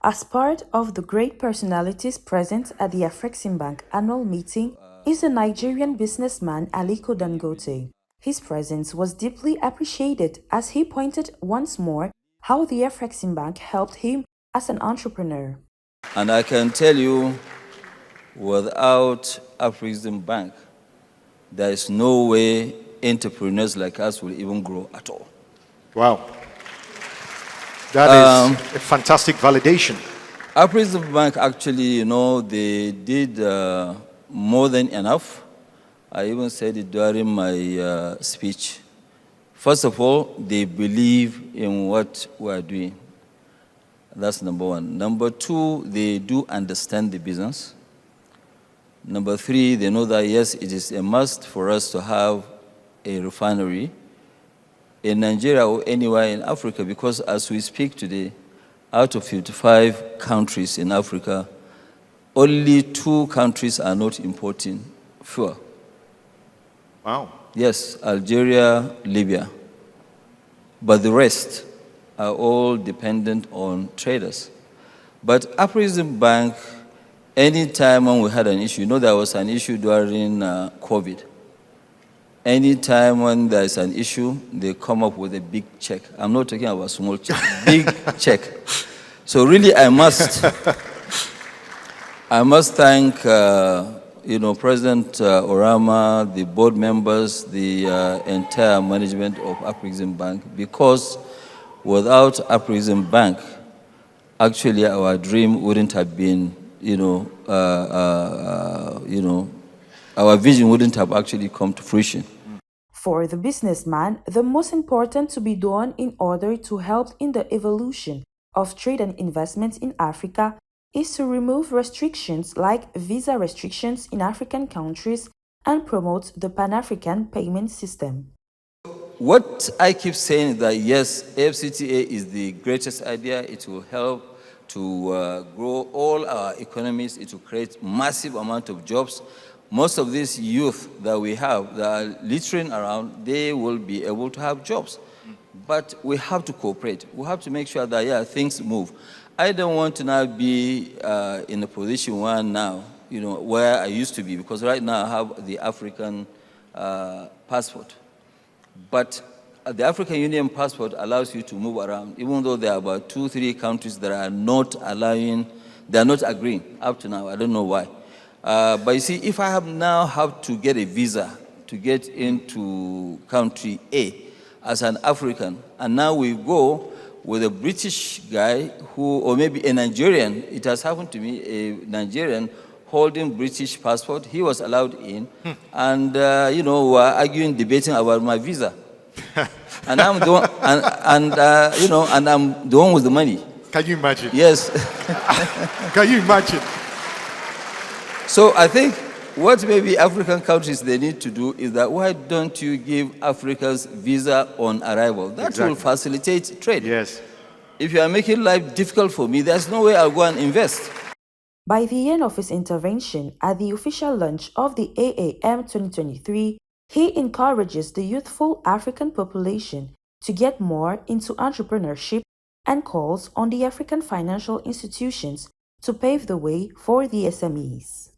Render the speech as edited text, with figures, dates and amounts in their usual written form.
As part of the great personalities present at the Afreximbank annual meeting is the Nigerian businessman Aliko Dangote. His presence was deeply appreciated as he pointed once more how the Afreximbank helped him as an entrepreneur. And I can tell you, without Afreximbank, there is no way entrepreneurs like us will even grow at all. Wow. That is a fantastic validation. Afreximbank actually, they did more than enough. I even said it during my speech. First of all, they believe in what we are doing. That's number one. Number two, they do understand the business. Number three, they know that, yes, it is a must for us to have a refinery in Nigeria or anywhere in Africa, because as we speak today, out of 55 countries in Africa, only 2 countries are not importing fuel. Wow. Yes, Algeria, Libya. But the rest are all dependent on traders. But Afreximbank, any time when we had an issue, there was an issue during COVID. Any time when there's an issue, they come up with a big check. I'm not talking about small check, big check. So really, I must thank, President Orama, the board members, the entire management of Afreximbank, because without Afreximbank, actually our dream wouldn't have been, our vision wouldn't have actually come to fruition. For the businessman, the most important to be done in order to help in the evolution of trade and investment in Africa is to remove restrictions like visa restrictions in African countries and promote the Pan-African payment system. What I keep saying is that, yes, AfCFTA is the greatest idea. It will help to grow all our economies. It will create massive amount of jobs. Most of these youth that we have that are littering around, they will be able to have jobs. But we have to cooperate. We have to make sure that, things move. I don't want to now be in a position where I used to be, because right now I have the African passport. But the African Union passport allows you to move around, even though there are about 2-3 countries that are not agreeing up to now. I don't know why. But you see, if I have to get a visa to get into country A as an African, and now we go with a British guy or maybe a Nigerian, it has happened to me, a Nigerian holding British passport, he was allowed in, and we're arguing, debating about my visa. And I'm the one, and I'm the one with the money. Can you imagine? Yes. Can you imagine? So I think what maybe African countries they need to do is that, why don't you give Africans visa on arrival? That will facilitate trade. Yes. If you are making life difficult for me, there's no way I'll go and invest. By the end of his intervention at the official launch of the AAM 2023, he encourages the youthful African population to get more into entrepreneurship and calls on the African financial institutions to pave the way for the SMEs.